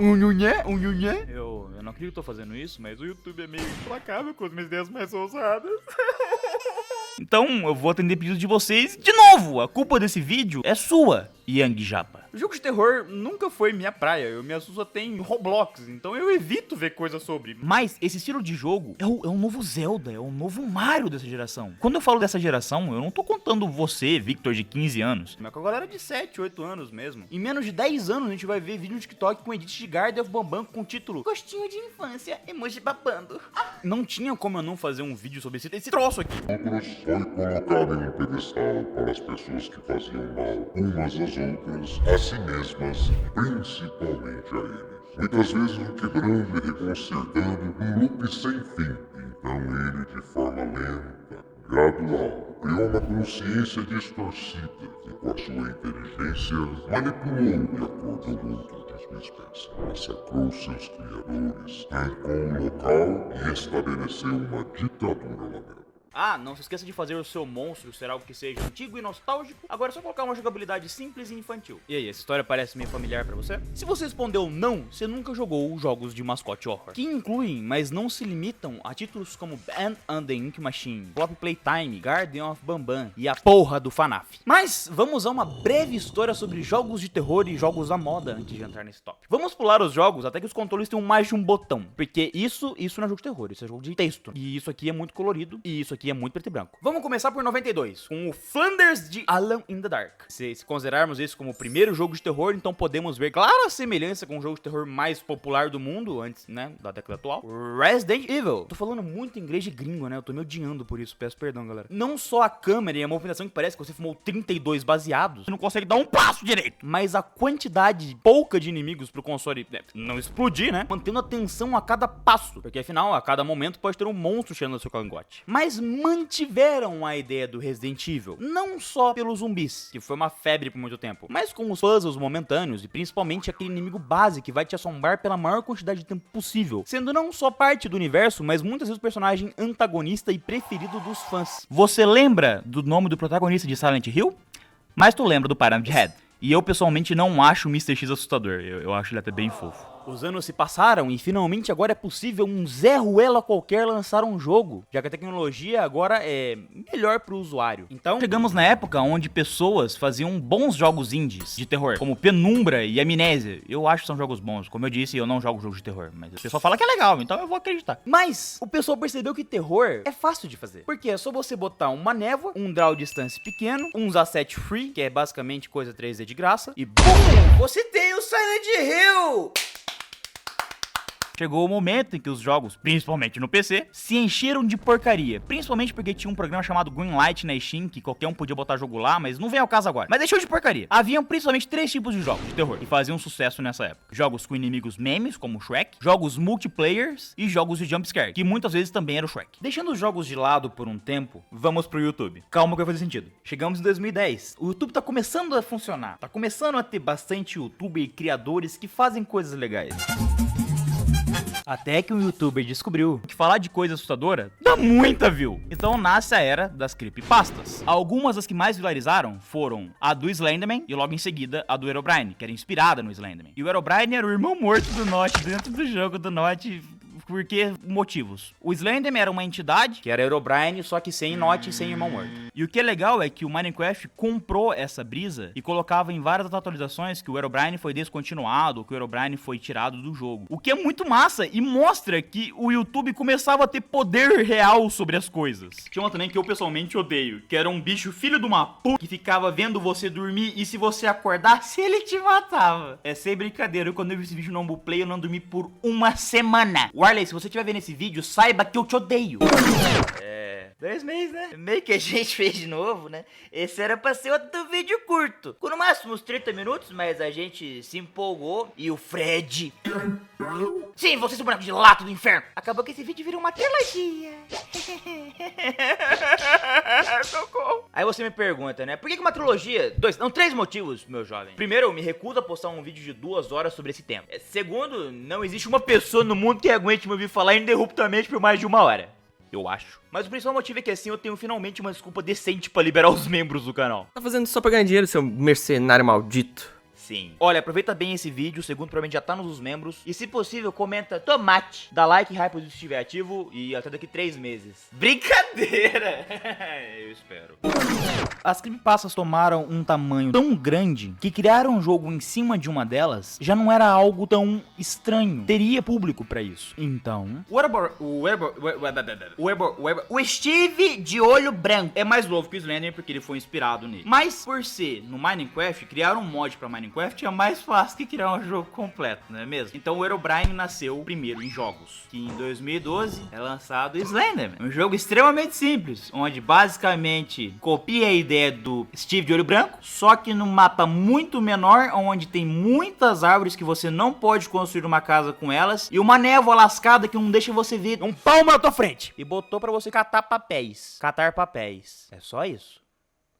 Eu não acredito que tô fazendo isso, mas o YouTube é meio implacável com as minhas ideias mais ousadas. Então, eu vou atender pedidos de vocês de novo. A culpa desse vídeo é sua, Yang Japa. Jogo de terror nunca foi minha praia. Eu me assusto até em Roblox, então eu evito ver coisa sobre. Mas esse estilo de jogo é o novo Zelda, é o novo Mario dessa geração. Quando eu falo dessa geração, eu não tô contando você, Victor, de 15 anos. Mas com a galera de 7, 8 anos mesmo. Em menos de 10 anos a gente vai ver vídeo no TikTok com edit de Garden of Bambam com o título Gostinho de infância, emoji babando. Não tinha como eu não fazer um vídeo sobre esse troço aqui. Outros foi colocado em um pedestal para as pessoas que faziam mal umas às outras, a si mesmas, principalmente a eles. Muitas vezes o quebrando e reconsertando num loop sem fim. Então ele, de forma lenta, gradual, criou uma consciência distorcida que, com a sua inteligência, manipulou de acordo com outro de sua espécie. Massacrou seus criadores, trancou o local e estabeleceu uma ditadura lá dentro. Ah, não se esqueça de fazer o seu monstro ser algo que seja antigo e nostálgico. Agora é só colocar uma jogabilidade simples e infantil. E aí, essa história parece meio familiar pra você? Se você respondeu não, você nunca jogou jogos de mascote horror, que incluem, mas não se limitam a títulos como Band and the Ink Machine, Flop Playtime, Guardian of Bambam e a porra do FNAF. Mas vamos a uma breve história sobre jogos de terror e jogos à moda antes de entrar nesse tópico. Vamos pular os jogos até que os controles tenham mais de um botão, porque isso não é jogo de terror, isso é jogo de texto. E isso aqui é muito colorido, e isso aqui é muito preto e branco. Vamos começar por 92, com o Flanders de Alone in the Dark. Se considerarmos isso como o primeiro jogo de terror, então podemos ver clara semelhança com o jogo de terror mais popular do mundo, antes, né, da década atual, Resident Evil. Tô falando muito inglês de gringo, né, eu tô me odiando por isso, peço perdão, galera. Não só a câmera e a movimentação que parece que você fumou 32 baseados, você não consegue dar um passo direito, mas a quantidade pouca de inimigos pro console não explodir, né, mantendo a tensão a cada passo, porque afinal, a cada momento pode ter um monstro cheirando no seu cangote. Mas mantiveram a ideia do Resident Evil, não só pelos zumbis, que foi uma febre por muito tempo, mas com os puzzles momentâneos e principalmente aquele inimigo base que vai te assombrar pela maior quantidade de tempo possível, sendo não só parte do universo, mas muitas vezes o personagem antagonista e preferido dos fãs. Você lembra do nome do protagonista de Silent Hill? Mas tu lembra do Pyramid Head. E eu pessoalmente não acho o Mr. X assustador, eu acho ele até bem fofo. Os anos se passaram e finalmente agora é possível um Zé Ruela qualquer lançar um jogo, já que a tecnologia agora é melhor pro usuário. Então, chegamos na época onde pessoas faziam bons jogos indies de terror, como Penumbra e Amnésia. Eu acho que são jogos bons, como eu disse, eu não jogo jogos de terror, mas o pessoal fala que é legal, então eu vou acreditar. Mas o pessoal percebeu que terror é fácil de fazer, porque é só você botar uma névoa, um draw distance pequeno, uns asset free, que é basicamente coisa 3D de graça, e BUM! Você tem o Silent Hill! Chegou o momento em que os jogos, principalmente no PC, se encheram de porcaria. Principalmente porque tinha um programa chamado Greenlight na Steam, que qualquer um podia botar jogo lá, mas não vem ao caso agora. Mas deixou de porcaria. Haviam principalmente 3 tipos de jogos de terror que faziam sucesso nessa época. Jogos com inimigos memes, como Shrek, jogos multiplayers e jogos de jumpscare, que muitas vezes também era o Shrek. Deixando os jogos de lado por um tempo, vamos pro YouTube. Calma que vai fazer sentido. Chegamos em 2010. O YouTube tá começando a funcionar. Tá começando a ter bastante youtuber e criadores que fazem coisas legais. Até que um youtuber descobriu que falar de coisa assustadora dá muita view. Então nasce a era das creepypastas. Algumas das que mais viralizaram foram a do Slenderman e logo em seguida a do Herobrine, que era inspirada no Slenderman. E o Herobrine era o irmão morto do Notch dentro do jogo do Notch. Por que motivos? O Slenderman era uma entidade, que era Herobrine, só que sem Notch e sem irmão morto. E o que é legal é que o Minecraft comprou essa brisa e colocava em várias atualizações que o Herobrine foi descontinuado, que o Herobrine foi tirado do jogo. O que é muito massa e mostra que o YouTube começava a ter poder real sobre as coisas. Tinha uma também que eu pessoalmente odeio, que era um bicho filho de uma puta que ficava vendo você dormir e se você acordasse, ele te matava. É sem brincadeira, quando eu vi esse vídeo no Play, eu não dormi por uma semana. Warley, se você estiver vendo esse vídeo, saiba que eu te odeio. 2 meses, né? Meio que a gente fez de novo, né? Esse era pra ser outro vídeo curto, com no máximo uns 30 minutos, mas a gente se empolgou e o Fred... Sim, você é o boneco de lata do inferno. Acabou que esse vídeo virou uma trilogia. Socorro. Aí você me pergunta, né? Por que uma trilogia? 3 motivos, meu jovem. Primeiro, eu me recuso a postar um vídeo de 2 horas sobre esse tema. Segundo, não existe uma pessoa no mundo que aguente me ouvir falar ininterruptamente por mais de 1 hora. Eu acho. Mas o principal motivo é que assim eu tenho finalmente uma desculpa decente pra liberar os membros do canal. Tá fazendo isso só pra ganhar dinheiro, seu mercenário maldito. Sim. Olha, aproveita bem esse vídeo, o segundo provavelmente já tá nos membros. E se possível, comenta tomate. Dá like, hype se estiver ativo e até daqui 3 meses. Brincadeira! Eu espero. As creepypastas tomaram um tamanho tão grande que criar um jogo em cima de uma delas já não era algo tão estranho. Teria público pra isso. Então, o Steve de olho branco é mais novo que o Slender porque ele foi inspirado nele. Mas por ser no Minecraft, criar um mod pra Minecraft é mais fácil que criar um jogo completo, não é mesmo? Então o Herobrine nasceu primeiro em jogos, que em 2012 é lançado o Slenderman. Um jogo extremamente simples, onde basicamente copia a ideia do Steve de olho branco, só que num mapa muito menor, onde tem muitas árvores que você não pode construir uma casa com elas, e uma névoa lascada que não deixa você ver um palmo na tua frente. E botou pra você catar papéis. Catar papéis. É só isso.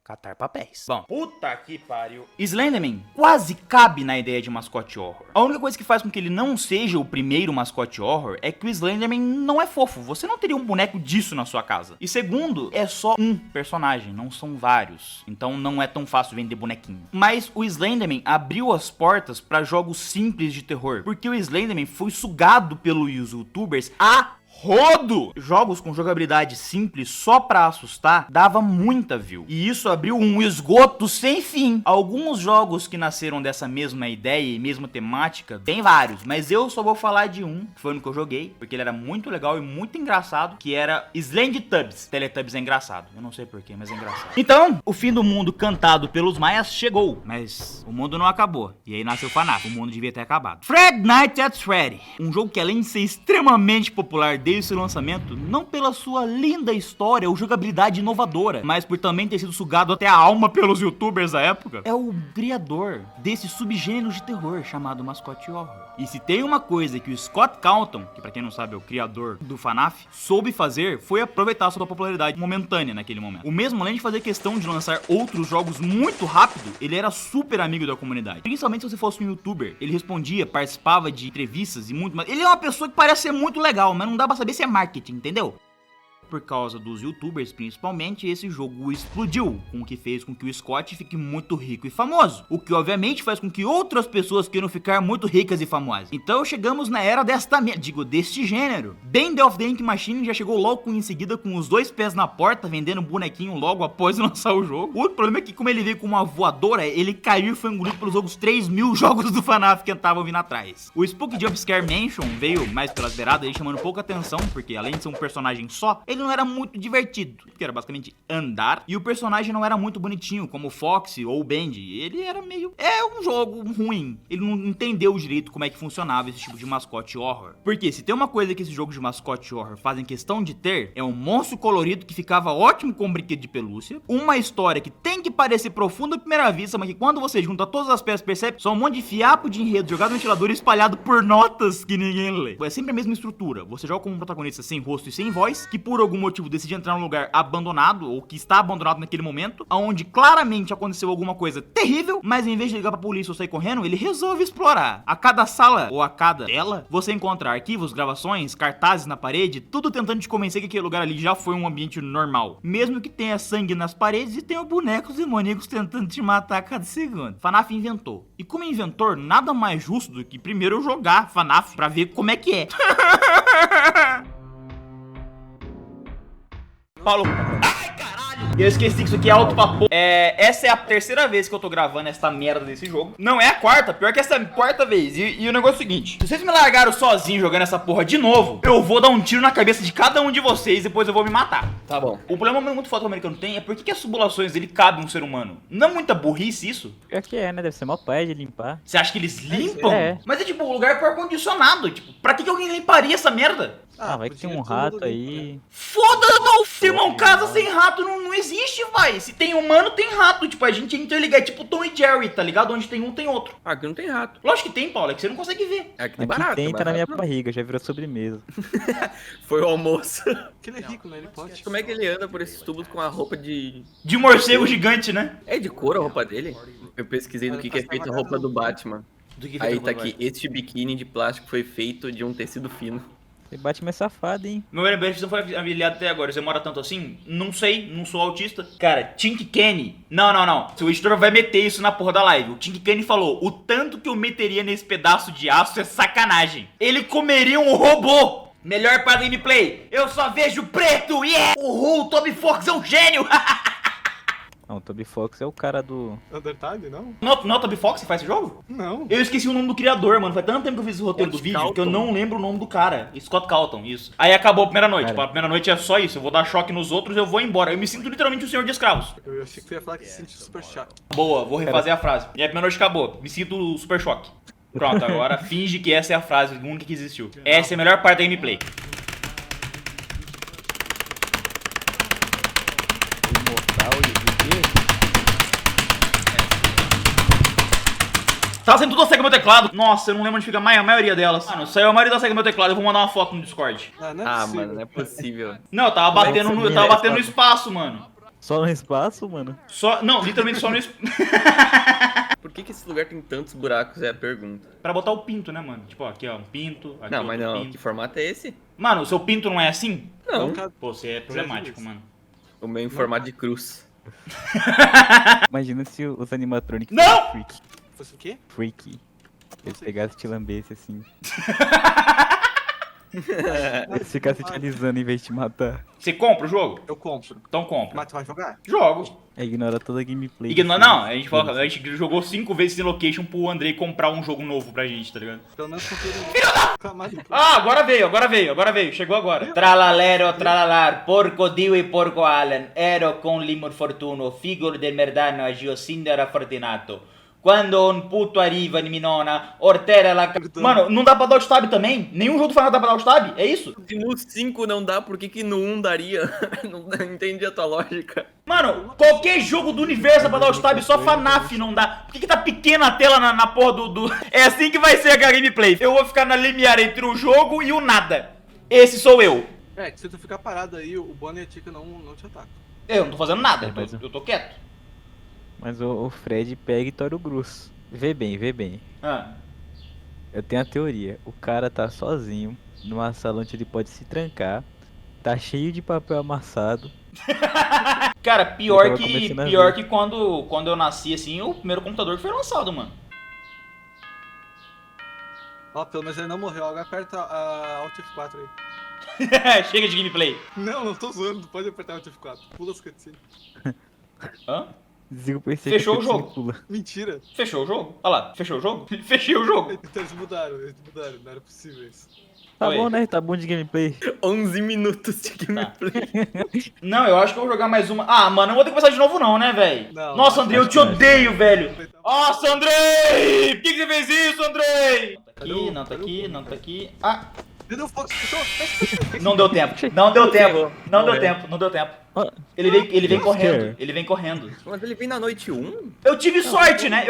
Catar papéis. Bom, puta que pariu. Slenderman quase cabe na ideia de mascote horror. A única coisa que faz com que ele não seja o primeiro mascote horror é que o Slenderman não é fofo. Você não teria um boneco disso na sua casa. E segundo, é só um personagem, não são vários. Então não é tão fácil vender bonequinho. Mas o Slenderman abriu as portas para jogos simples de terror, porque o Slenderman foi sugado pelos youtubers a rodo. Jogos com jogabilidade simples só pra assustar dava muita view. E isso abriu um esgoto sem fim. Alguns jogos que nasceram dessa mesma ideia e mesma temática, tem vários, mas eu só vou falar de um, que foi no que eu joguei, porque ele era muito legal e muito engraçado, que era Slendytubbies. Teletubbies é engraçado. Eu não sei porquê, mas é engraçado. Então, o fim do mundo cantado pelos maias chegou, mas o mundo não acabou. E aí nasceu o FNAF. O mundo devia ter acabado. Five Nights at Freddy. Um jogo que além de ser extremamente popular desde seu lançamento, não pela sua linda história ou jogabilidade inovadora, mas por também ter sido sugado até a alma pelos youtubers da época, é o criador desse subgênero de terror chamado mascote horror. E se tem uma coisa que o Scott Cawthon, que pra quem não sabe é o criador do FNAF, soube fazer, foi aproveitar sua popularidade momentânea naquele momento. O mesmo, além de fazer questão de lançar outros jogos muito rápido, ele era super amigo da comunidade. Principalmente se você fosse um youtuber. Ele respondia, participava de entrevistas e muito mais. Ele é uma pessoa que parece ser muito legal, mas não dá pra saber se é marketing, entendeu? Por causa dos youtubers principalmente, esse jogo explodiu, com o que fez com que o Scott fique muito rico e famoso, o que obviamente faz com que outras pessoas queiram ficar muito ricas e famosas. Então chegamos na era deste gênero. Band of the Ink Machine já chegou logo em seguida com os 2 pés na porta, vendendo bonequinho logo após lançar o jogo. O outro problema é que como ele veio com uma voadora, ele caiu e foi engolido pelos outros 3.000 jogos do FNAF que estavam vindo atrás. O Spooky Jumpscare Mansion veio mais pelas beiradas, aí chamando pouca atenção, porque além de ser um personagem só, ele não era muito divertido, porque era basicamente andar, e o personagem não era muito bonitinho, como o Foxy ou o Bendy. Ele era meio... é um jogo ruim. Ele não entendeu direito como é que funcionava esse tipo de mascote horror. Porque se tem uma coisa que esses jogos de mascote horror fazem questão de ter, é um monstro colorido que ficava ótimo com um brinquedo de pelúcia, uma história que tem que parecer profunda à primeira vista, mas que quando você junta todas as peças percebe só um monte de fiapo de enredo jogado no ventilador e espalhado por notas que ninguém lê. É sempre a mesma estrutura. Você joga como um protagonista sem rosto e sem voz, que por algum motivo decide entrar num lugar abandonado, ou que está abandonado naquele momento, onde claramente aconteceu alguma coisa terrível, mas em vez de ligar pra polícia ou sair correndo, ele resolve explorar. A cada sala, ou a cada tela, você encontra arquivos, gravações, cartazes na parede, tudo tentando te convencer que aquele lugar ali já foi um ambiente normal. Mesmo que tenha sangue nas paredes e tenha bonecos demoníacos tentando te matar a cada segundo. FNAF inventou. E como inventor, nada mais justo do que primeiro eu jogar FNAF pra ver como é que é. Paulo. Ai, caralho! Eu esqueci que isso aqui é alto papo. Essa é a terceira vez que eu tô gravando essa merda desse jogo. Não é a quarta, pior que essa é a quarta vez. E o negócio é o seguinte: se vocês me largaram sozinho jogando essa porra de novo, eu vou dar um tiro na cabeça de cada um de vocês e depois eu vou me matar. Tá bom. O problema muito foda que o americano tem é por que as tubulações dele cabem um ser humano. Não é muita burrice isso? Pior que é, né? Deve ser mó pai de limpar. Você acha que eles limpam? É. Mas é tipo um lugar por ar-condicionado. Tipo, pra que alguém limparia essa merda? Ah, vai que tem um rato aí. Foda-se, não, irmão, casa sem rato não existe, vai. Se tem humano, tem rato. Tipo, a gente é interligado, tipo Tom e Jerry, tá ligado? Onde tem um, tem outro. Aqui não tem rato. Lógico que tem, Paulo, é que você não consegue ver. Aqui tem Aqui barato. tem, tá na minha não. barriga, já virou sobremesa. Foi o almoço. Que ele é rico, né? Ele pode. Como é que ele anda por esses tubos com a roupa de... De morcego gigante, né? É de couro a roupa dele? Eu pesquisei do que é feita a roupa do Batman. Do que Aí tem tá no aqui, este biquíni de plástico foi feito de um tecido fino. Você bate mais safado, hein? Meu benefício não foi avaliado até agora. Você mora tanto assim? Não sei, não sou autista. Cara, Tink Kenny. Não. Seu editor vai meter isso na porra da live. O Tink Kenny falou: o tanto que eu meteria nesse pedaço de aço é sacanagem. Ele comeria um robô. Melhor para gameplay. Eu só vejo preto. Yeah! O Toby Fox é um gênio. Não, o Toby Fox é o cara do... Undertale, não? Não é o Toby Fox que faz esse jogo? Não. Eu esqueci o nome do criador, mano. Faz tanto tempo que eu fiz o roteiro do Scott vídeo que eu Calton. não lembro o nome do cara. Scott Calton, isso. Aí acabou a primeira noite. Cara. Tipo, a primeira noite é só isso. Eu vou dar choque nos outros e eu vou embora. Eu me sinto literalmente o senhor de escravos. Eu achei que tu ia falar que se sentiu super choque. Boa, vou refazer a frase. E a primeira noite acabou. Me sinto o super choque. Pronto, agora finge que essa é a frase única que existiu. Essa é a melhor parte da gameplay. Imortal e o quê? Tá sendo tudo cega meu teclado. Nossa, eu não lembro onde fica a maioria delas. Mano, saiu a maioria da cega meu teclado. Eu vou mandar uma foto no Discord. Não é Ah, possível. mano, não é possível. Não, eu tava batendo no, eu tava batendo no espaço, mano. Só no espaço, mano? Só, não, literalmente só no espaço. Por que esse lugar tem tantos buracos é a pergunta. Pra botar o pinto, né, mano? Tipo, ó, aqui ó, um pinto. Aqui Não, mas outro não, pinto. que formato é esse? Mano, o seu pinto não é assim? Não, Pô, você é problemático, mano. o meu em formato de cruz. Imagina se os animatronics Não! fossem freak. Fosse o quê? Freak. Eles pegassem e te lambessem assim. Eles ficassem te alisando em vez de te matar. Você compra o jogo? Eu compro. Então compra. Mas tu vai jogar? Jogo. É ignorar toda a gameplay. Não, a gente jogou 5 vezes em location pro Andrei comprar um jogo novo pra gente, tá ligado? Pelo menos com tudo. Ah, agora veio, chegou agora. Tralalero, tralalar, porco Dio e porco Alan, ero con limor fortuno, figure del merdano agio sindera fortunato. Quando um puto arriva in minona, ortera la... Mano, não dá pra dar o tab também? Nenhum jogo do Final dá pra dar o tab? É isso? Se no 5 não dá, por que no 1 daria? Não entendi a tua lógica. Mano, qualquer jogo do universo dá pra dar o tab, só FNAF não dá. Por que tá pequena a tela na porra do... É assim que vai ser a gameplay. Eu vou ficar na limiar entre o jogo e o nada. Esse sou eu. É, que se tu ficar parado aí, o Bonnie e a Tika não te atacam. Eu não tô fazendo nada, Mas eu tô quieto. Mas o Fred pega e tora o Grus. Vê bem. Ah. Eu tenho a teoria. O cara tá sozinho, numa sala onde ele pode se trancar. Tá cheio de papel amassado. Cara, pior Eu tava que começando a ver. quando eu nasci, assim, o primeiro computador que foi lançado, mano. Ó, pelo menos ele não morreu. Agora aperta a Alt F4 aí. Chega de gameplay. Não tô zoando. Tu pode apertar Alt F4. Pula as cutscenes. Hã? Desliga o PC. Fechou que o jogo. pula. Mentira. Fechou o jogo? Olha lá, fechou o jogo? Fechei o jogo. Então eles mudaram. Não era possível isso. Tá Oi. bom, né? Tá bom de gameplay. 11 minutos de gameplay. Não, eu acho que eu vou jogar mais uma. Ah, mano, eu vou ter que começar de novo não, né, velho? Não, Nossa, não, Andrei, eu acho te que não. odeio, velho. Nossa, Andrei! Por que você fez isso, Andrei? Cadê Aqui, o- não tá cadê o aqui, Fox? não tá aqui. Ah, Cadê o Fox? Fechou? não deu tempo. Não deu tempo. Não deu Não é. tempo, não deu tempo. Ó, Ele vem Deus correndo. quer. Ele vem correndo. Mas ele vem na noite 1? Eu tive sorte, né?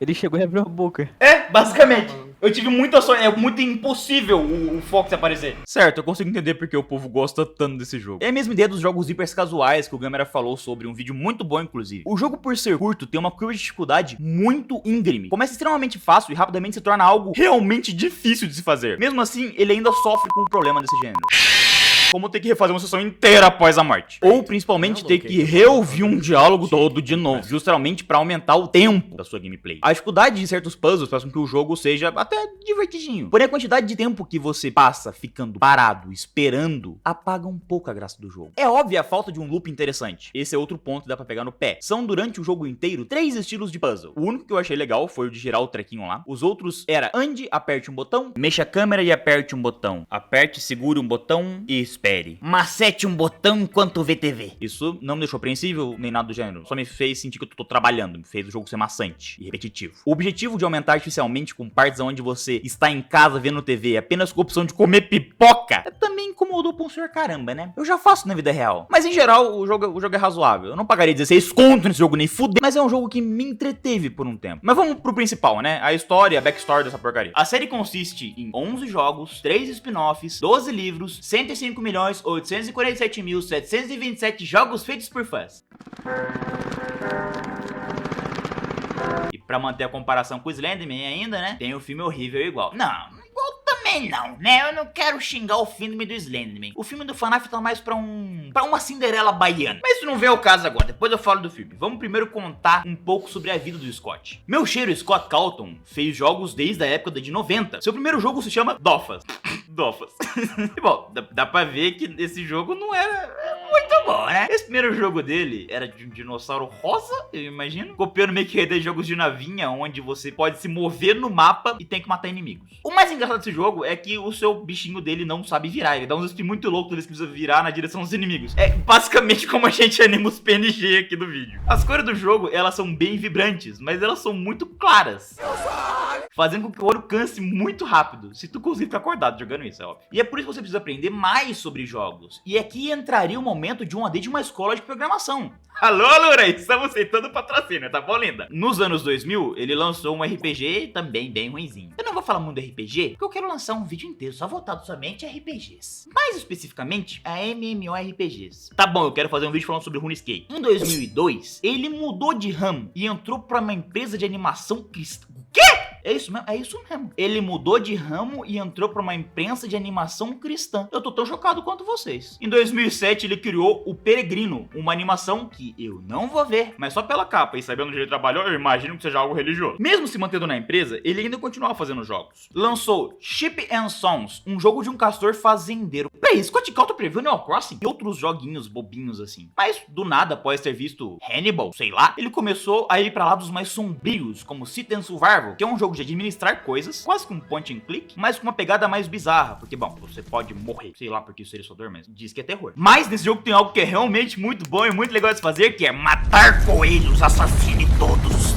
ele chegou e abriu a boca. É, basicamente. Eu tive muita sorte. É muito impossível o Fox aparecer. Certo, eu consigo entender porque o povo gosta tanto desse jogo. É a mesma ideia dos jogos hiper casuais que o Gamera falou sobre, um vídeo muito bom, inclusive. O jogo, por ser curto, tem uma curva de dificuldade muito íngreme. Começa extremamente fácil e rapidamente se torna algo realmente difícil de se fazer. Mesmo assim, ele ainda sofre com um problema desse gênero. Como ter que refazer uma sessão inteira após a morte. Ou, principalmente, ter que reouvir um diálogo todo de novo, justamente pra aumentar o tempo da sua gameplay. A dificuldade de certos puzzles faz com que o jogo seja até divertidinho. Porém, a quantidade de tempo que você passa ficando parado, esperando, apaga um pouco a graça do jogo. É óbvia a falta de um loop interessante. Esse é outro ponto que dá pra pegar no pé. São, durante o jogo inteiro, 3 estilos de puzzle. O único que eu achei legal foi o de girar o trequinho lá. Os outros era ande, aperte um botão, mexa a câmera e aperte um botão. Aperte, segure um botão e espere. Macete um botão enquanto vê TV. Isso não me deixou apreensível nem nada do gênero. Só me fez sentir que eu tô trabalhando. Me fez o jogo ser maçante e repetitivo. O objetivo de aumentar artificialmente com partes onde você está em casa vendo TV apenas com a opção de comer pipoca também incomodou pra um senhor caramba, né? Eu já faço na vida real. Mas em geral, o jogo é razoável. Eu não pagaria 16 conto nesse jogo nem fuder. Mas é um jogo que me entreteve por um tempo. Mas vamos pro principal, né? A história, a backstory dessa porcaria. A série consiste em 11 jogos, 3 spin-offs, 12 livros, 105.847.727 jogos feitos por fãs. E pra manter a comparação com o Slenderman ainda, né? Tem o filme horrível igual. Não, igual também também não, né? Eu não quero xingar o filme do Slenderman. O filme do FNAF tá mais pra uma Cinderela baiana. Mas isso não vem ao caso agora, depois eu falo do filme. Vamos primeiro contar um pouco sobre a vida do Scott. Meu cheiro, Scott Calton, fez jogos desde a época de 90. Seu primeiro jogo se chama Dofus. Dofus. E bom, dá pra ver que esse jogo não era muito bom, né? Esse primeiro jogo dele era de um dinossauro rosa, eu imagino, copiando meio que de jogos de navinha, onde você pode se mover no mapa e tem que matar inimigos. O mais engraçado desse jogo é que o seu bichinho dele não sabe virar, ele dá uns spin muito louco toda vez que precisa virar na direção dos inimigos. É basicamente como a gente anima os PNG aqui do vídeo. As cores do jogo, elas são bem vibrantes, mas elas são muito claras, fazendo com que o olho canse muito rápido, se tu conseguir ficar acordado jogando isso, é óbvio. E é por isso que você precisa aprender mais sobre jogos. E aqui entraria o momento de um AD de uma escola de programação. Alô, Lura, estamos aceitando patrocínio, tá bom, linda? Nos anos 2000, ele lançou um RPG também bem ruinzinho. Eu não vou falar muito de RPG, porque eu quero lançar um vídeo inteiro só voltado somente a RPGs. Mais especificamente, a MMORPGs. Tá bom, eu quero fazer um vídeo falando sobre RuneScape. Em 2002, ele mudou de ramo e entrou pra uma empresa de animação cristã. O quê? É isso mesmo? É isso mesmo. Ele mudou de ramo e entrou pra uma imprensa de animação cristã. Eu tô tão chocado quanto vocês. Em 2007, ele criou o Peregrino, uma animação que eu não vou ver, mas só pela capa e sabendo onde ele trabalhou, eu imagino que seja algo religioso. Mesmo se mantendo na empresa, ele ainda continuava fazendo jogos. Lançou Sheep and Sons, um jogo de um castor fazendeiro. Peraí, Scott Calton previu Animal Crossing e outros joguinhos bobinhos assim. Mas, do nada, após ter visto Hannibal, sei lá, ele começou a ir pra lados mais sombrios, como Sit and Survival, que é um jogo de administrar coisas, quase que um point and click, mas com uma pegada mais bizarra, porque, bom, você pode morrer, sei lá porque isso seria só dor, mas diz que é terror. Mas nesse jogo tem algo que é realmente muito bom e muito legal de se fazer, que é matar coelhos, assassine todos.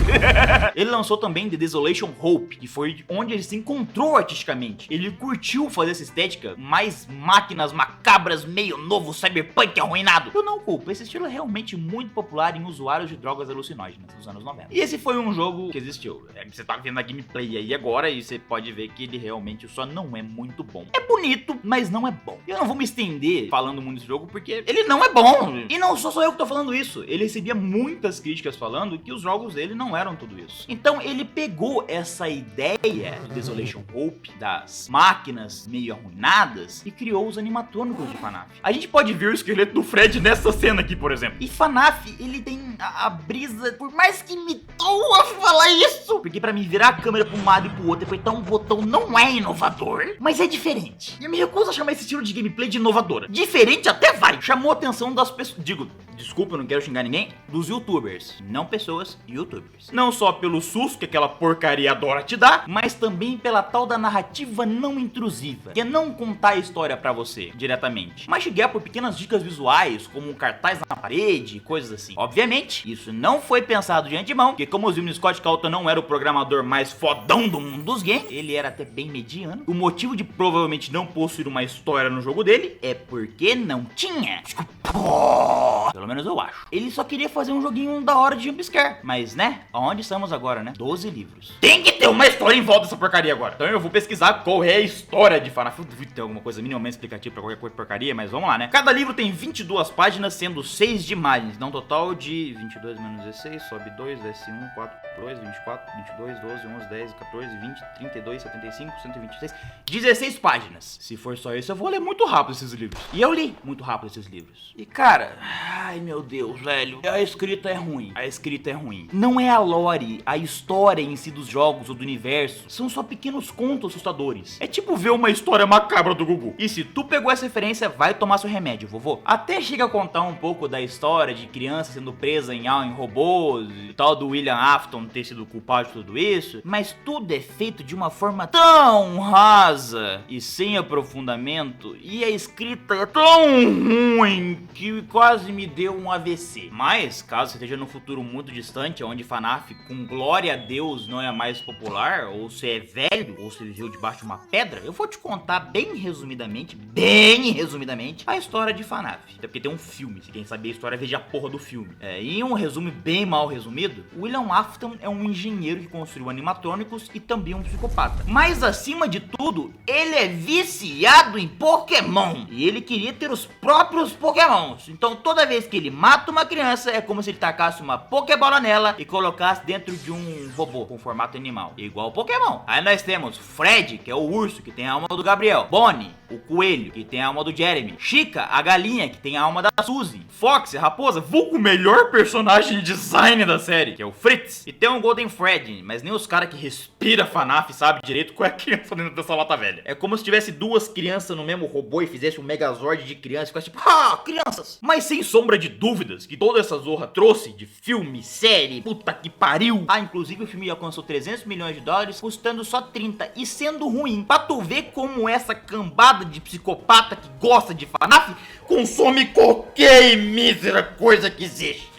Ele lançou também The Desolation Hope, que foi onde ele se encontrou artisticamente. Ele curtiu fazer essa estética, mais máquinas macabras, meio novo, cyberpunk arruinado. Eu não culpo, esse estilo é realmente muito popular em usuários de drogas alucinógenas nos anos 90. E esse foi um jogo que existiu. Você tá vendo a gameplay aí agora e você pode ver que ele realmente só não é muito bom. É bonito, mas não é bom. Eu não vou me estender falando muito desse jogo porque ele não é bom. E não sou só eu que tô falando isso. Ele recebia muitas críticas falando que os jogos dele não eram tudo isso. Então ele pegou essa ideia de Desolation Hope, das máquinas meio arruinadas, e criou os animatrônicos de FNAF. A gente pode ver o esqueleto do Fred nessa cena aqui, por exemplo. E FNAF, ele tem a brisa, por mais que me doa falar isso, porque pra mim virar a câmera pra um lado e pro outro e apertar um botão não é inovador, mas é diferente. E eu me recuso a chamar esse estilo de gameplay de inovadora. Diferente até vai. Chamou a atenção das pessoas, desculpa, eu não quero xingar ninguém, dos youtubers, não pessoas, youtubers. Não só pelo susto que aquela porcaria adora te dar, mas também pela tal da narrativa não intrusiva, que é não contar a história pra você diretamente, mas chegar por pequenas dicas visuais, como um cartaz na parede, coisas assim. Obviamente, isso não foi pensado de antemão, porque como os vimos, Scott Calton não era o programador mais fodão do mundo dos games, ele era até bem mediano. O motivo de provavelmente não possuir uma história no jogo dele é porque não tinha. Pelo menos eu acho. Ele só queria fazer um joguinho da hora de jumpscare. Mas, né? Aonde estamos agora, né? 12 livros. Tem que ter uma história em volta dessa porcaria agora. Então eu vou pesquisar qual é a história de FNAF. Eu duvido ter alguma coisa minimamente explicativa pra qualquer coisa porcaria, mas vamos lá, né? Cada livro tem 22 páginas, sendo 6 de imagens. Dá um total de 22 menos 16, sobe 2, desce 1, 4, 2, 24, 22, 12, 11, 10, 14, 20, 32, 75, 126, 16 páginas. Se for só isso, eu vou ler muito rápido esses livros. E eu li muito rápido esses livros. E, cara... Ai, meu Deus, velho. A escrita é ruim. A escrita é ruim. Não é a lore, a história em si dos jogos ou do universo. São só pequenos contos assustadores. É tipo ver uma história macabra do Gugu. E se tu pegou essa referência, vai tomar seu remédio, vovô. Até chega a contar um pouco da história de criança sendo presa em robôs e tal, do William Afton ter sido culpado de tudo isso. Mas tudo é feito de uma forma tão rasa e sem aprofundamento. E a escrita é tão ruim que quase me deu um AVC. Mas, caso você esteja num futuro muito distante, onde FNAF, com glória a Deus, não é mais popular, ou você é velho, ou você viveu debaixo de uma pedra, eu vou te contar bem resumidamente, a história de FNAF. Até porque tem um filme, se quem saber a história, veja a porra do filme. Em um resumo bem mal resumido, William Afton é um engenheiro que construiu animatrônicos e também um psicopata. Mas, acima de tudo, ele é viciado em Pokémon. E ele queria ter os próprios Pokémon. irmãos. Então toda vez que ele mata uma criança, é como se ele tacasse uma Pokébola nela e colocasse dentro de um robô com formato animal, igual o Pokémon. Aí nós temos Fred, que é o urso, que tem a alma do Gabriel. Bonnie, o coelho, que tem a alma do Jeremy. Chica, a galinha, que tem a alma da Suzy. Fox, a raposa, vulgo o melhor personagem design da série, que é o Fritz. E tem um Golden Fred, mas nem os caras que respira FNAF sabe direito qual é a criança dentro dessa lata velha. É como se tivesse duas crianças no mesmo robô e fizesse um Megazord de crianças e ficasse tipo, crianças! Mas sem sombra de dúvidas que toda essa zorra trouxe de filme, série, puta que pariu. Inclusive o filme alcançou 300 milhões de dólares, custando só 30 e sendo ruim. Pra tu ver como essa cambada de psicopata que gosta de FNAF consome qualquer mísera coisa que existe.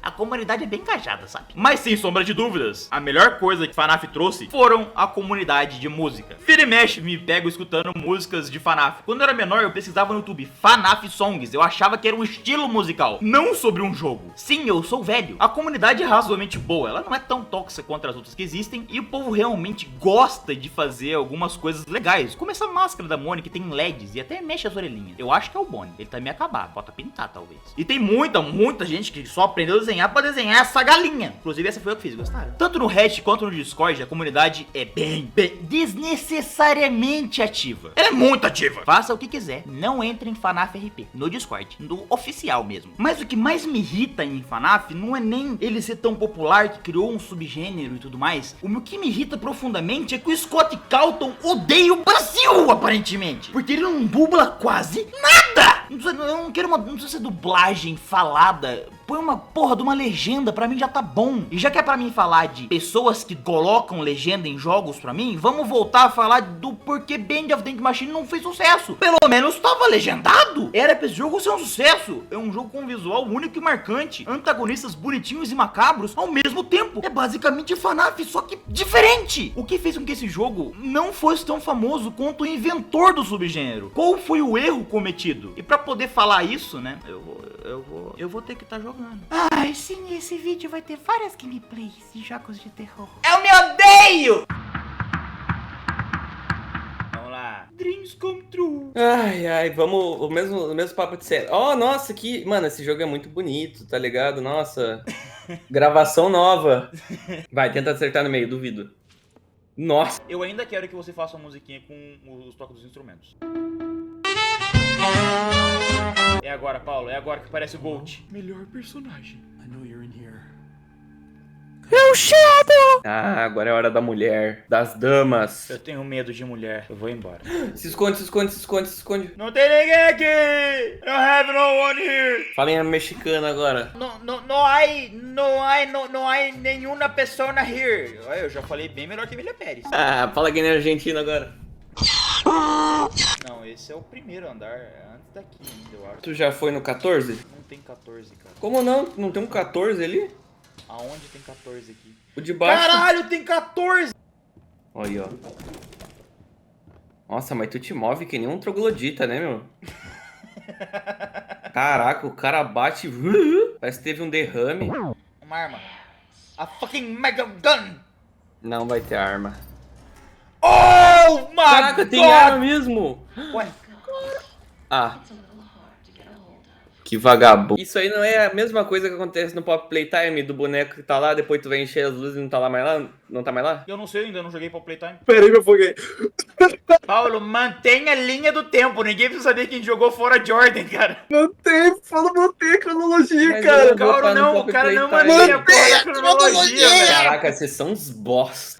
A comunidade é bem engajada, sabe? Mas sem sombra de dúvidas, a melhor coisa que FNAF trouxe foram a comunidade de música. Vira e mexe, me pego escutando músicas de FNAF. Quando eu era menor, eu pesquisava no YouTube FNAF Songs. Eu achava que era um estilo musical, não sobre um jogo. Sim, eu sou velho. A comunidade é razoavelmente boa, ela não é tão tóxica quanto as outras que existem. E o povo realmente gosta de fazer algumas coisas legais. Como essa máscara da Mônica que tem LEDs e até mexe as orelhinhas. Eu acho que é o Bonnie, ele tá meio acabado, falta pintar talvez. E tem muita gente que só aprendeu a desenhar pra desenhar essa galinha. Inclusive essa foi eu que fiz, gostaram? Tanto no Reddit quanto no Discord, a comunidade é bem desnecessariamente ativa. Ela é muito ativa. Faça o que quiser, não entre em FNAF RP, no Discord, no oficial mesmo. Mas o que mais me irrita em FNAF não é nem ele ser tão popular que criou um subgênero e tudo mais. O que me irrita profundamente é que o Scott Calton odeia o Brasil, aparentemente. Porque ele não dubla quase nada. Não precisa ser dublagem falada. Põe uma porra de uma legenda, pra mim já tá bom. E já que é pra mim falar de pessoas que colocam legenda em jogos pra mim, vamos voltar a falar do porquê Band of Tank Machine não fez sucesso. Pelo menos tava legendado. Era pra esse jogo ser um sucesso. É um jogo com um visual único e marcante, antagonistas bonitinhos e macabros ao mesmo tempo. É basicamente FNAF, só que diferente. O que fez com que esse jogo não fosse tão famoso quanto o inventor do subgênero? Qual foi o erro cometido? E pra poder falar isso, né, eu vou ter que estar jogando. Ai, sim, esse vídeo vai ter várias gameplays de jogos de terror. Eu me odeio! Vamos lá. Dreams come true. Ai, vamos, o mesmo papo de série. Nossa, mano, esse jogo é muito bonito, tá ligado? Nossa, gravação nova. Vai, tenta acertar no meio, duvido. Nossa. Eu ainda quero que você faça uma musiquinha com os toques dos instrumentos. É agora, Paulo, é agora que aparece o Bolt. Melhor personagem. É o Shadow! Agora é a hora da mulher, das damas. Eu tenho medo de mulher, eu vou embora. Se esconde. Não tem ninguém aqui! I don't have no one here! Falem a mexicana agora. Não há nenhuma pessoa here. Eu já falei bem melhor que Emília Pérez. Fala aqui na Argentina agora. Não, esse é o primeiro andar, é antes daqui ainda, eu acho. Tu já foi no 14? Não tem 14, cara. Como não? Não tem um 14 ali? Aonde tem 14 aqui? O de baixo. Caralho, tem 14! Olha aí, ó. Nossa, mas tu te move que nem um troglodita, né, meu? Caraca, o cara bate... Parece que teve um derrame. Uma arma. A fucking Mega Gun! Não vai ter arma. Oh my Caraca, God! tem arma mesmo! Ué, que vagabundo. Isso aí não é a mesma coisa que acontece no Pop Playtime do boneco que tá lá, depois tu vai encher as luzes e não tá lá mais lá? Não tá mais lá? eu não sei ainda, não joguei pra Playtime. Pera aí, me afoguei. Paulo, mantenha a linha do tempo. Ninguém precisa saber quem jogou fora de ordem, cara. Não tem, não tem cronologia, Mas cara. eu vou Cara, botar no não, o Pop cara não Playtime. mantém a porra da cronologia, velho. Caraca, vocês são uns bosta.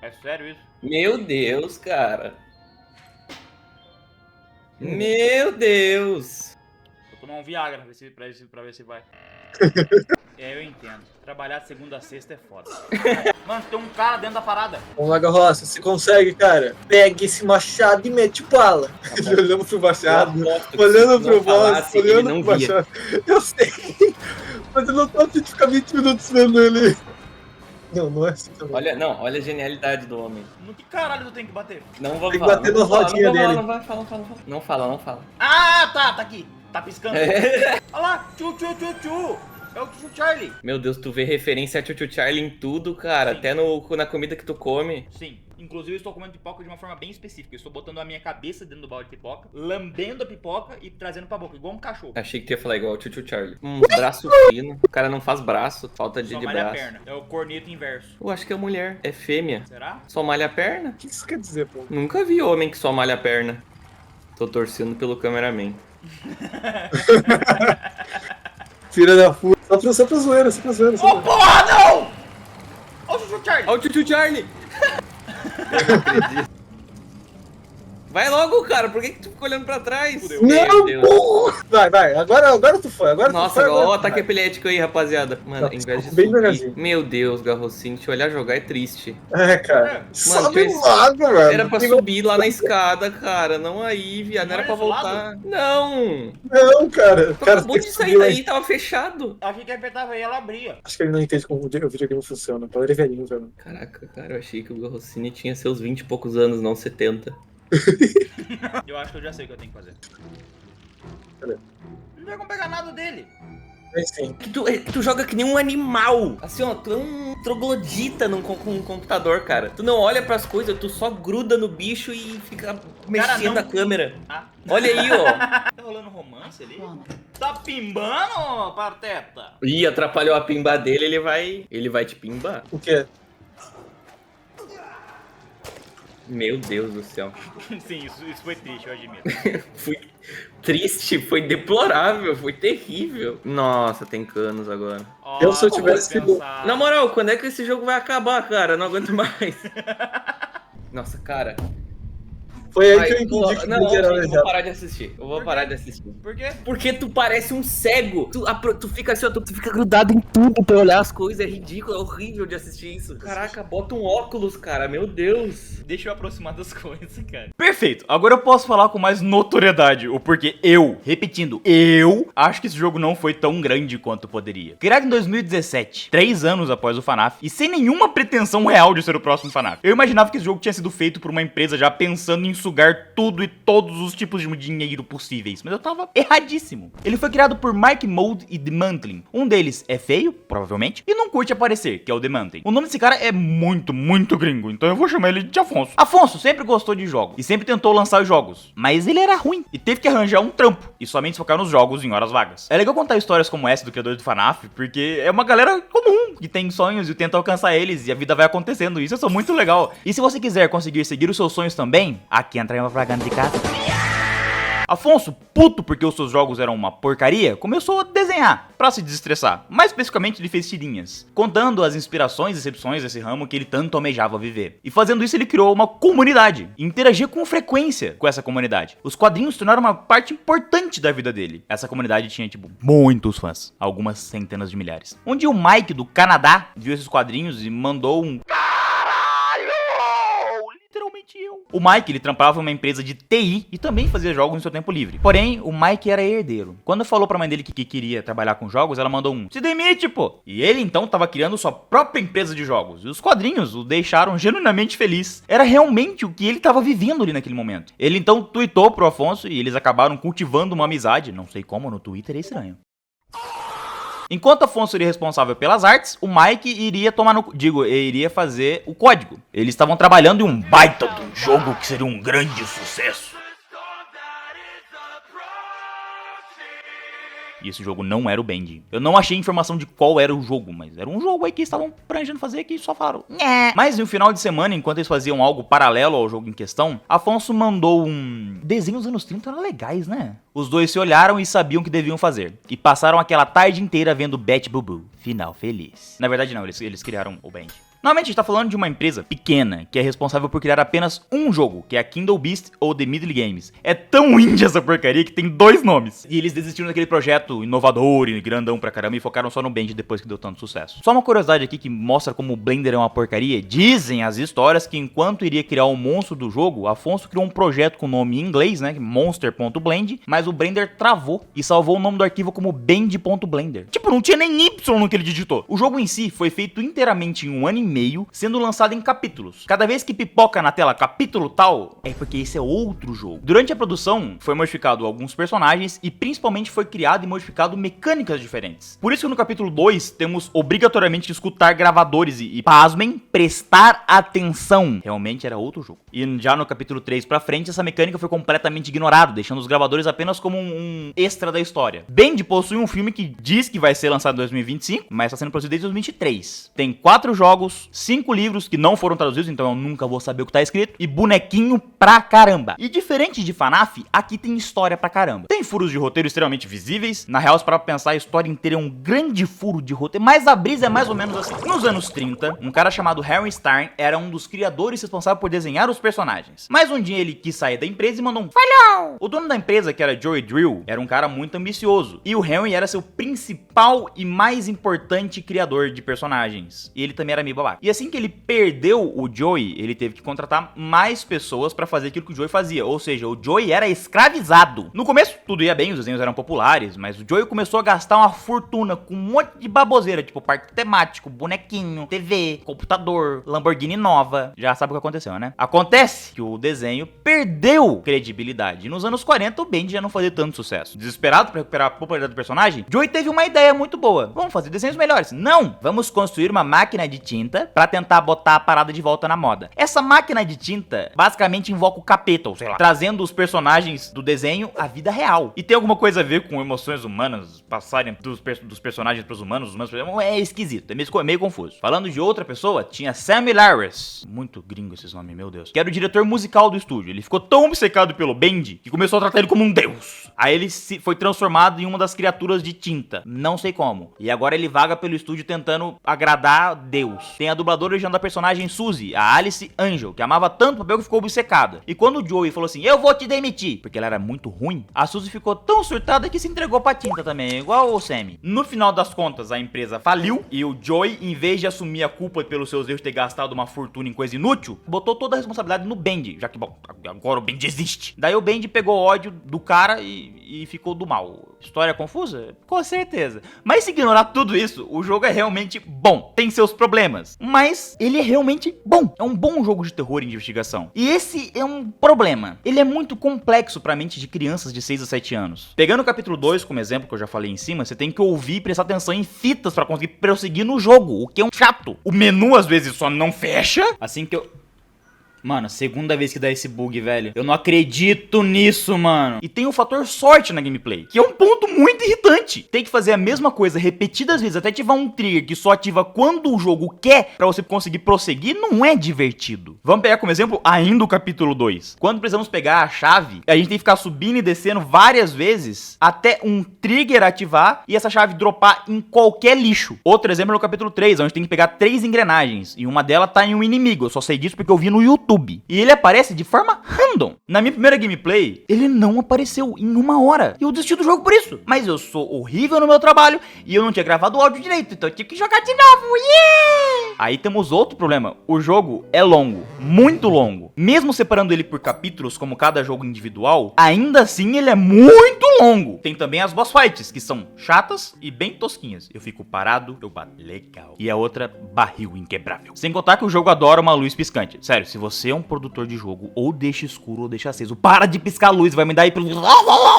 É sério isso? Meu Deus, cara. Meu Deus. Vou tomar um Viagra pra ver se vai. Eu entendo. Trabalhar de segunda a sexta é foda. Mano, tem um cara dentro da parada. Vamos lá, Garroça, se consegue, cara. Pega esse machado e mete bala. Ele olhando pro machado, olhando pro boss, olhando pro machado. Eu sei, mas eu não tô afim de ficar 20 minutos vendo ele. Não é assim também. Olha a genialidade do homem. No que caralho tu tem que bater? Não vou Tem que falar. bater não na vou falar, rodinha dele. Não vai, fala. Não fala. Ah, tá aqui. Tá piscando. Olha lá, tchu. É o Chuchu Charlie. Meu Deus, tu vê referência a Chuchu Charlie em tudo, cara. Sim. Até na comida que tu come. Sim. Inclusive, eu estou comendo pipoca de uma forma bem específica. Eu estou botando a minha cabeça dentro do balde de pipoca, lambendo a pipoca e trazendo pra boca, igual um cachorro. Achei que tu ia falar igual o Chuchu Charlie. Braço fino. O cara não faz braço, falta Só de malha a braço. perna. É o corneto inverso. Eu acho que é mulher. É fêmea. Será? Só malha a perna? O que isso quer dizer, pô? Nunca vi homem que só malha a perna. Tô torcendo pelo cameraman. Filha da puta. Só pra zoeira, só pra zoeira. Só Ô, pra... porra, não! Ô, o Chuchu Charlie. Ó o Chuchu Charlie! Eu não acredito. Vai logo, cara. Por que tu ficou olhando pra trás? Fudeu. Não, Deus. porra! Vai. Agora tu foi. Agora Nossa, tu foi. ó o Agora... ataque epilético aí, rapaziada. Mano, ao invés de Bem subir... devagarzinho. Meu Deus, Garrocinho, te olhar jogar é triste. É, cara. Mano, Sobe fez- logo, velho. Era pra subir lá na escada, cara. Não aí, viado. Não era pra Não era voltar. Não! Não, cara. Tu Cara, acabou tem de que sair subir, daí, tava fechado. Achei que apertava e ela abria. Acho que ele não entende como o videogame funciona. Pra ele é velhinho, velho. Caraca, cara, eu achei que o Garroncini tinha seus 20 e poucos anos, não 70. Eu acho que eu já sei o que eu tenho que fazer. Cadê? Não tem como pegar nada dele. É sim. Que tu joga que nem um animal. Assim, ó, tu é um troglodita com um computador, cara. Tu não olha pras coisas, tu só gruda no bicho e fica mexendo não. a câmera. Ah. Olha aí, ó. Tá rolando romance ali? Tá pimbando, Pateta? Ih, atrapalhou a pimba dele, ele vai te pimbar. O quê? Meu Deus do céu. Sim, isso foi triste, eu admito. Fui triste, foi deplorável, foi terrível. Nossa, tem canos agora. Eu, se eu Ó, tivesse vou sido- pensar. Na moral, quando é que esse jogo vai acabar, cara? Eu não aguento mais. Nossa, cara. Foi aí Ai, que eu entendi que não, podia era eu vou aleijado. parar de assistir. Eu vou parar de assistir. Por quê? Porque tu parece um cego. Tu fica assim, ó, tu fica grudado em tudo pra olhar as coisas. É ridículo, é horrível de assistir isso. Caraca, bota um óculos, cara. Meu Deus. Deixa eu aproximar das coisas, cara. Perfeito. Agora eu posso falar com mais notoriedade o porquê repetindo, eu acho que esse jogo não foi tão grande quanto poderia. Criado em 2017, 3 anos após o FNAF, e sem nenhuma pretensão real de ser o próximo FNAF. Eu imaginava que esse jogo tinha sido feito por uma empresa já pensando em sugar tudo e todos os tipos de dinheiro possíveis, mas eu tava erradíssimo. Ele foi criado por Mark Mold e The Mantling. Um deles é feio, provavelmente, e não curte aparecer, que é o The Mantling. O nome desse cara é muito, muito gringo, então eu vou chamar ele de Afonso. Afonso sempre gostou de jogos e sempre tentou lançar os jogos, mas ele era ruim e teve que arranjar um trampo e somente focar nos jogos em horas vagas. É legal contar histórias como essa do criador do FNAF, porque é uma galera comum que tem sonhos e tenta alcançar eles e a vida vai acontecendo. Isso é muito legal. E se você quiser conseguir seguir os seus sonhos também, aqui entra uma propaganda de casa. Afonso, puto porque os seus jogos eram uma porcaria, começou a desenhar pra se desestressar. Mais especificamente, ele fez tirinhas, contando as inspirações e decepções desse ramo que ele tanto almejava viver. E fazendo isso, ele criou uma comunidade e interagia com frequência com essa comunidade. Os quadrinhos se tornaram uma parte importante da vida dele. Essa comunidade tinha, tipo, muitos fãs, algumas centenas de milhares. Um dia o Mike, do Canadá, viu esses quadrinhos e mandou um... Literalmente eu. O Mike, ele trampava em uma empresa de TI e também fazia jogos no seu tempo livre. Porém, o Mike era herdeiro. Quando falou pra mãe dele que queria trabalhar com jogos, ela mandou um: se demite, pô! E ele, então, tava criando sua própria empresa de jogos. E os quadrinhos o deixaram genuinamente feliz. Era realmente o que ele tava vivendo ali naquele momento. Ele, então, tweetou pro Afonso e eles acabaram cultivando uma amizade. Não sei como, no Twitter é estranho. Enquanto Afonso seria responsável pelas artes, o Mike iria iria fazer o código. Eles estavam trabalhando em um baita de um jogo que seria um grande sucesso. E esse jogo não era o Band. Eu não achei informação de qual era o jogo, mas era um jogo aí que eles estavam planejando fazer que só falaram nhé. Mas no final de semana, enquanto eles faziam algo paralelo ao jogo em questão, Afonso mandou um... Desenhos dos anos 30 eram legais, né? Os dois se olharam e sabiam o que deviam fazer. E passaram aquela tarde inteira vendo Bet Bubu. Final feliz. Na verdade não, eles criaram o Band. Normalmente a gente tá falando de uma empresa pequena, que é responsável por criar apenas um jogo, que é a Kindle Beast ou The Middle Games. É tão indie essa porcaria que tem 2 nomes. E eles desistiram daquele projeto inovador e grandão pra caramba e focaram só no Band depois que deu tanto sucesso. Só uma curiosidade aqui que mostra como o Blender é uma porcaria. Dizem as histórias que enquanto iria criar o monstro do jogo, Afonso criou um projeto com o nome em inglês, né, monster.blend, mas o Blender travou e salvou o nome do arquivo como band.blender. Tipo, não tinha nem Y no que ele digitou. O jogo em si foi feito inteiramente em um ano e meio, sendo lançado em capítulos. Cada vez que pipoca na tela capítulo tal, é porque esse é outro jogo. Durante a produção, foi modificado alguns personagens e principalmente foi criado e modificado mecânicas diferentes. Por isso que no capítulo 2, temos obrigatoriamente que escutar gravadores e pasmem, prestar atenção. Realmente era outro jogo. E já no capítulo 3 pra frente, essa mecânica foi completamente ignorada, deixando os gravadores apenas como um extra da história. Band possui um filme que diz que vai ser lançado em 2025, mas está sendo produzido desde 2023. Tem 4 jogos, 5 livros que não foram traduzidos, então eu nunca vou saber o que tá escrito, e bonequinho pra caramba. E diferente de FNAF, aqui tem história pra caramba. Tem furos de roteiro extremamente visíveis. Na real, se parar pra pensar, a história inteira é um grande furo de roteiro, mas a brisa é mais ou menos assim. Nos anos 30, um cara chamado Harry Starn era um dos criadores responsáveis por desenhar os personagens. Mas um dia ele quis sair da empresa e mandou um falhou! O dono da empresa, que era Joey Drill, era um cara muito ambicioso. E o Henry era seu principal e mais importante criador de personagens. E ele também era meio babaca. E assim que ele perdeu o Joey, ele teve que contratar mais pessoas pra fazer aquilo que o Joey fazia. Ou seja, o Joey era escravizado. No começo, tudo ia bem, os desenhos eram populares, mas o Joey começou a gastar uma fortuna com um monte de baboseira, tipo parque temático, bonequinho, TV, computador, Lamborghini nova. Já sabe o que aconteceu, né? Acontece que o desenho perdeu credibilidade. E nos anos 40, o Band já não fazia tanto sucesso. Desesperado pra recuperar a popularidade do personagem, Joey teve uma ideia muito boa. Vamos fazer desenhos melhores. Não! Vamos construir uma máquina de tinta pra tentar botar a parada de volta na moda. Essa máquina de tinta basicamente invoca o capeta, ou sei lá, trazendo os personagens do desenho à vida real. E tem alguma coisa a ver com emoções humanas passarem dos personagens pros humanos, é esquisito, é meio confuso. Falando de outra pessoa, tinha Sam Larris, muito gringo esses nomes, meu Deus, que era o diretor musical do estúdio. Ele ficou tão obcecado pelo Band que começou a tratar ele como um deus. Aí ele foi transformado em uma das criaturas de tinta, não sei como. E agora ele vaga pelo estúdio tentando agradar Deus. Tem a dubladora original da personagem Suzy, a Alice Angel, que amava tanto o papel que ficou obcecada. E quando o Joey falou assim, eu vou te demitir, porque ela era muito ruim, a Suzy ficou tão surtada que se entregou pra tinta também, igual o Sammy. No final das contas, a empresa faliu e o Joey, em vez de assumir a culpa pelos seus erros de ter gastado uma fortuna em coisa inútil, botou toda a responsabilidade no Band, já que, bom, agora o Band existe. Daí o Band pegou ódio do cara e ficou do mal. História confusa? Com certeza. Mas se ignorar tudo isso, o jogo é realmente bom. Tem seus problemas, mas ele é realmente bom. É um bom jogo de terror e de investigação. E esse é um problema. Ele é muito complexo pra mente de crianças de 6 a 7 anos. Pegando o capítulo 2 como exemplo, que eu já falei em cima, você tem que ouvir e prestar atenção em fitas pra conseguir prosseguir no jogo, o que é um chato. O menu às vezes só não fecha. Assim que eu... Mano, segunda vez que dá esse bug, velho. Eu não acredito nisso, mano. E tem o fator sorte na gameplay, que é um ponto muito irritante. Tem que fazer a mesma coisa repetidas vezes até ativar um trigger que só ativa quando o jogo quer pra você conseguir prosseguir, não é divertido. Vamos pegar como exemplo ainda o capítulo 2. Quando precisamos pegar a chave, a gente tem que ficar subindo e descendo várias vezes até um trigger ativar e essa chave dropar em qualquer lixo. Outro exemplo é no capítulo 3, onde tem que pegar 3 engrenagens e uma delas tá em um inimigo. Eu só sei disso porque eu vi no YouTube. E ele aparece de forma random. Na minha primeira gameplay, ele não apareceu em 1 hora. E eu desisti do jogo por isso. Mas eu sou horrível no meu trabalho e eu não tinha gravado o áudio direito, então eu tive que jogar de novo. Yeah! Aí temos outro problema. O jogo é longo, muito longo. Mesmo separando ele por capítulos, como cada jogo individual, ainda assim ele é muito longo. Tem também as boss fights, que são chatas e bem tosquinhas. Eu fico parado, eu bato. Legal. E a outra, barril inquebrável. Sem contar que o jogo adora uma luz piscante. Sério, se você é um produtor de jogo, ou deixa escuro ou deixa aceso, para de piscar a luz, vai me dar aí pelo...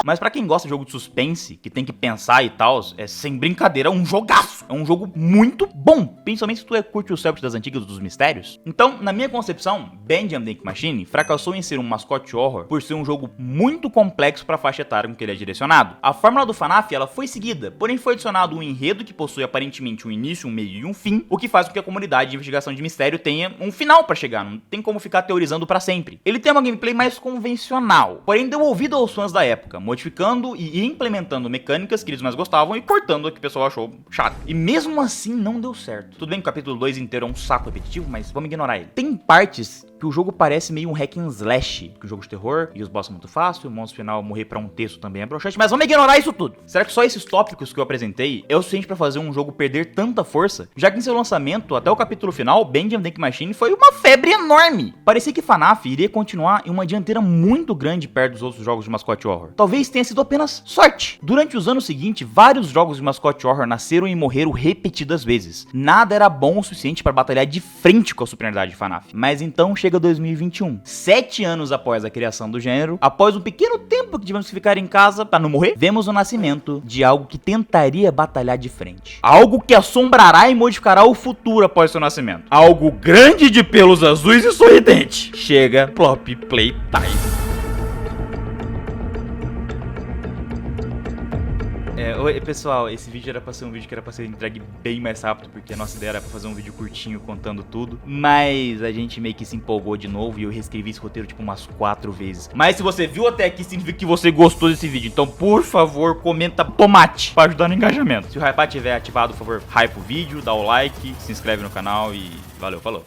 Mas pra quem gosta de jogo de suspense, que tem que pensar e tal, é sem brincadeira, um jogaço. É um jogo muito bom, principalmente se tu curte o Celtic das antigas dos mistérios. Então, na minha concepção, Bendy Tank Machine fracassou em ser um mascote horror por ser um jogo muito complexo pra faixa etária com que ele é direcionado. A fórmula do FNAF, ela foi seguida, porém foi adicionado um enredo que possui aparentemente um início, um meio e um fim, o que faz com que a comunidade de investigação de mistério tenha um final pra chegar, não tem como ficar teorizando pra sempre. Ele tem uma gameplay mais convencional, porém deu ouvido aos fãs da época, modificando e implementando mecânicas que eles mais gostavam e cortando o que o pessoal achou chato. E mesmo assim não deu certo. Tudo bem que o capítulo 2 inteiro é um saco repetitivo, mas vamos ignorar ele. Tem partes que o jogo parece meio um hack and slash, que o jogo de terror e os boss são muito fácil, o monstro final morrer pra um texto também é broxante, mas vamos ignorar isso tudo. Será que só esses tópicos que eu apresentei é o suficiente pra fazer um jogo perder tanta força? Já que em seu lançamento, até o capítulo final, Bendy Tank Machine foi uma febre enorme. parecia que FNAF iria continuar em uma dianteira muito grande perto dos outros jogos de mascote horror. Talvez tenha sido apenas sorte. Durante os anos seguintes, vários jogos de mascote horror nasceram e morreram repetidas vezes. Nada era bom o suficiente para batalhar de frente com a superioridade de FNAF. Mas então chega 2021. 7 anos após a criação do gênero, após um pequeno tempo que tivemos que ficar em casa para não morrer, vemos o nascimento de algo que tentaria batalhar de frente. Algo que assombrará e modificará o futuro após seu nascimento. Algo grande de pelos azuis e sorridente. Chega Plop Playtime. Oi, pessoal, esse vídeo era pra ser um vídeo que era pra ser entregue bem mais rápido, porque a nossa ideia era pra fazer um vídeo curtinho contando tudo, mas a gente meio que se empolgou de novo e eu reescrevi esse roteiro tipo umas 4 vezes. Mas se você viu até aqui, significa que você gostou desse vídeo, então por favor, comenta tomate pra ajudar no engajamento. Se o hype estiver ativado, por favor, hype o vídeo, dá o like, se inscreve no canal e valeu, falou.